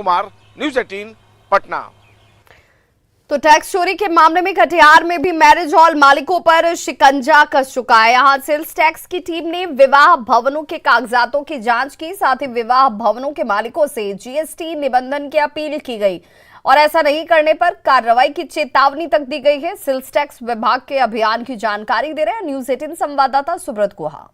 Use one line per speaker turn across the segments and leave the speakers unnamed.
Kumar, news 18 Patna.
तो tax चोरी के मामले में कटिहार में भी मैरिज हॉल मालिकों पर शिकंजा कस चुका है। यहां सेल्स टैक्स की टीम ने विवाह भवनों के कागजातों की जांच की, साथ ही विवाह भवनों के मालिकों से जीएसटी निबंधन की अपील की गई और ऐसा नहीं करने पर कार्रवाई की चेतावनी तक दी गई है। सेल्स टैक्स विभाग के अभियान की जानकारी दे रहे हैं न्यूज 18 संवाददाता सुब्रत गुहा।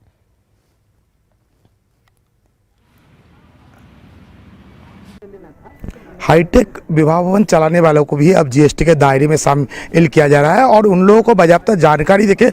हाईटेक विवाह भवन चलाने वालों को भी अब जीएसटी के दायरे में शामिल किया जा रहा है और उन लोगों को बाकायदा जानकारी देके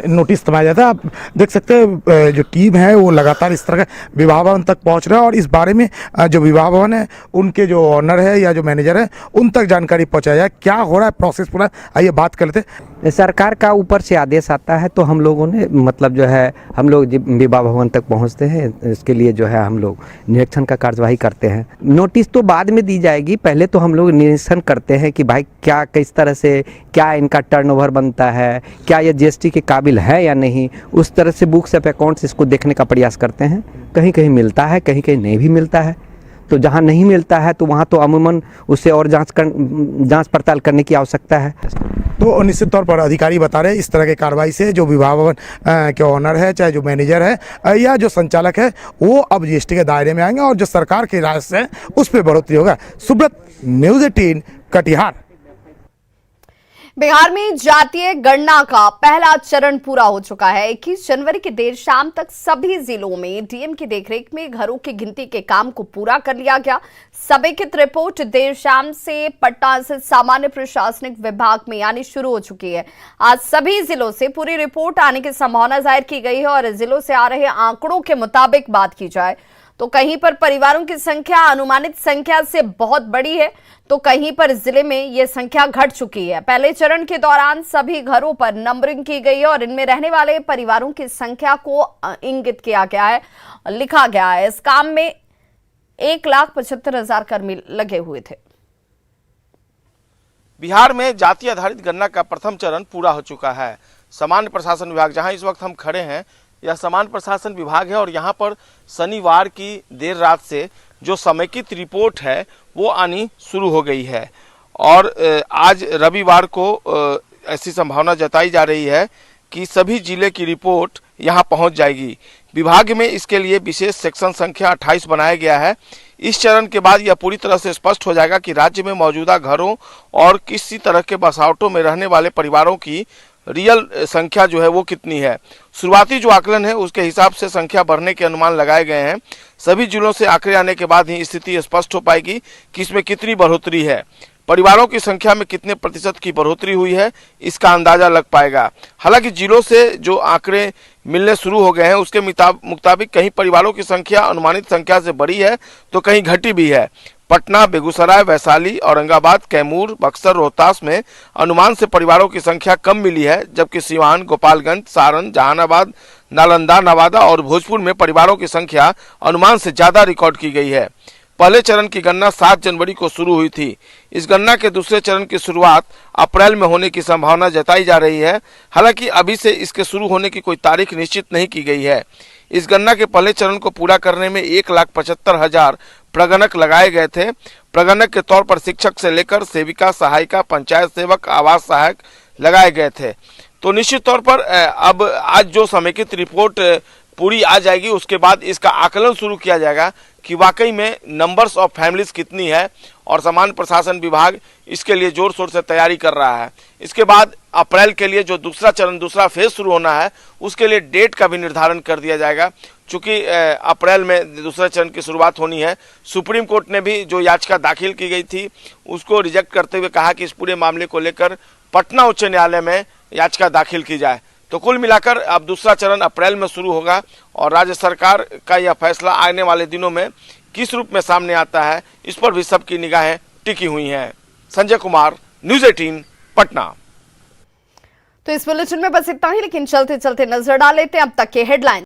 नोटिस थमाया जाता है। आप देख सकते हैं जो टीम है वो लगातार इस तरह के विवाह भवन तक पहुंच रहा है और इस बारे में जो विवाह भवन है उनके जो ऑनर है या जो मैनेजर है उन तक जानकारी पहुँचाया जाए। क्या हो रहा है प्रोसेस पूरा, आइए बात कर लेते हैं।
सरकार का ऊपर से आदेश आता है तो हम लोगों ने मतलब जो है हम लोग विवाह भवन तक पहुंचते हैं। इसके लिए जो है हम लोग निरीक्षण का कार्यवाही करते हैं। नोटिस तो बाद में दी जाएगी, पहले तो हम लोग निरीक्षण करते हैं कि भाई क्या किस तरह से क्या इनका टर्नओवर बनता है, क्या ये जीएसटी के काबिल है या नहीं। उस तरह से बुक्स ऑफ अकाउंट्स इसको देखने का प्रयास करते हैं। कहीं कहीं मिलता है, कहीं कहीं नहीं भी मिलता है। तो जहाँ नहीं मिलता है तो वहाँ तो अमूमन उससे और जांच पड़ताल करने की आवश्यकता है।
तो निश्चित तौर पर अधिकारी बता रहे हैं इस तरह की कार्रवाई से जो विवाह भवन के ऑनर है, चाहे जो मैनेजर है या जो संचालक है, वो अब जीएसटी के दायरे में आएंगे और जो सरकार के राजस्व है उस पर बढ़ोतरी होगा। सुब्रत, न्यूज 18 कटिहार।
बिहार में जातीय गणना का पहला चरण पूरा हो चुका है। 21 जनवरी की देर शाम तक सभी जिलों में डीएम की देखरेख में घरों की गिनती के काम को पूरा कर लिया गया। समेकित रिपोर्ट देर शाम से पटना स्थित सामान्य प्रशासनिक विभाग में आनी शुरू हो चुकी है। आज सभी जिलों से पूरी रिपोर्ट आने की संभावना जाहिर की गई है और जिलों से आ रहे आंकड़ों के मुताबिक बात की जाए तो कहीं पर परिवारों की संख्या अनुमानित संख्या से बहुत बड़ी है तो कहीं पर जिले में यह संख्या घट चुकी है। पहले चरण के दौरान सभी घरों पर नंबरिंग की गई है और इनमें रहने वाले परिवारों की संख्या को इंगित किया गया है, लिखा गया है। इस काम में 1,75,000 कर्मी लगे हुए थे।
बिहार में जाति आधारित गणना का प्रथम चरण पूरा हो चुका है। सामान्य प्रशासन विभाग, जहां इस वक्त हम खड़े हैं, यह सामान्य प्रशासन विभाग है और यहां पर शनिवार की देर रात से जो समेकित रिपोर्ट है वो आनी शुरू हो गई है और आज रविवार को ऐसी संभावना जताई जा रही है कि सभी जिले की रिपोर्ट यहां पहुंच जाएगी। विभाग में इसके लिए विशेष सेक्शन संख्या 28 बनाया गया है। इस चरण के बाद यह पूरी तरह से स्पष्ट हो जाएगा कि राज्य में मौजूदा घरों और किसी तरह के बसावटों में रहने वाले परिवारों की रियल संख्या जो है वो कितनी है। शुरुआती जो आकलन है उसके हिसाब से संख्या बढ़ने के अनुमान लगाए गए हैं। सभी जिलों से आंकड़े आने के बाद ही स्थिति स्पष्ट हो पाएगी कि इसमें कितनी बढ़ोतरी है, परिवारों की संख्या में कितने प्रतिशत की बढ़ोतरी हुई है, इसका अंदाजा लग पाएगा। हालांकि जिलों से जो आंकड़े मिलने शुरू हो गए हैं उसके मुताबिक कहीं परिवारों की संख्या अनुमानित संख्या से बढ़ी है तो कहीं घटी भी है। पटना, बेगूसराय, वैशाली, औरंगाबाद, कैमूर, बक्सर, रोहतास में अनुमान से परिवारों की संख्या कम मिली है, जबकि सिवान, गोपालगंज, सारण, जहानाबाद, नालंदा, नवादा और भोजपुर में परिवारों की संख्या अनुमान से ज्यादा रिकॉर्ड की गई है। पहले चरण की गणना 7 जनवरी को शुरू हुई थी। इस गणना के दूसरे चरण की शुरुआत अप्रैल में होने की संभावना जताई जा रही है। हालांकि अभी से इसके शुरू होने की कोई तारीख निश्चित नहीं की गई है। इस गणना के पहले चरण को पूरा करने में 1,75,000 प्रगणक लगाए गए थे। प्रगणक के तौर पर शिक्षक से लेकर सेविका, सहायिका, पंचायत सेवक, आवास सहायक लगाए गए थे। तो निश्चित तौर पर अब आज जो समेकित रिपोर्ट पूरी आ जाएगी उसके बाद इसका आकलन शुरू किया जाएगा कि वाकई में नंबर्स ऑफ फैमिलीज कितनी है और सामान्य प्रशासन विभाग इसके लिए जोर शोर से तैयारी कर रहा है। इसके बाद अप्रैल के लिए जो दूसरा चरण, दूसरा फेज शुरू होना है उसके लिए डेट का भी निर्धारण कर दिया जाएगा। चूंकि अप्रैल में दूसरे चरण की शुरुआत होनी है। सुप्रीम कोर्ट ने भी जो याचिका दाखिल की गई थी उसको रिजेक्ट करते हुए कहा कि इस पूरे मामले को लेकर पटना उच्च न्यायालय में याचिका दाखिल की जाए। तो कुल मिलाकर अब दूसरा चरण अप्रैल में शुरू होगा और राज्य सरकार का यह फैसला आने वाले दिनों में किस रूप में सामने आता है इस पर भी सबकी निगाहें टिकी हुई हैं। संजय कुमार, न्यूज 18 पटना।
तो इस बुलेटिन में बस इतना ही, लेकिन चलते चलते नजर डाल लेते हैं अब तक के हेडलाइन।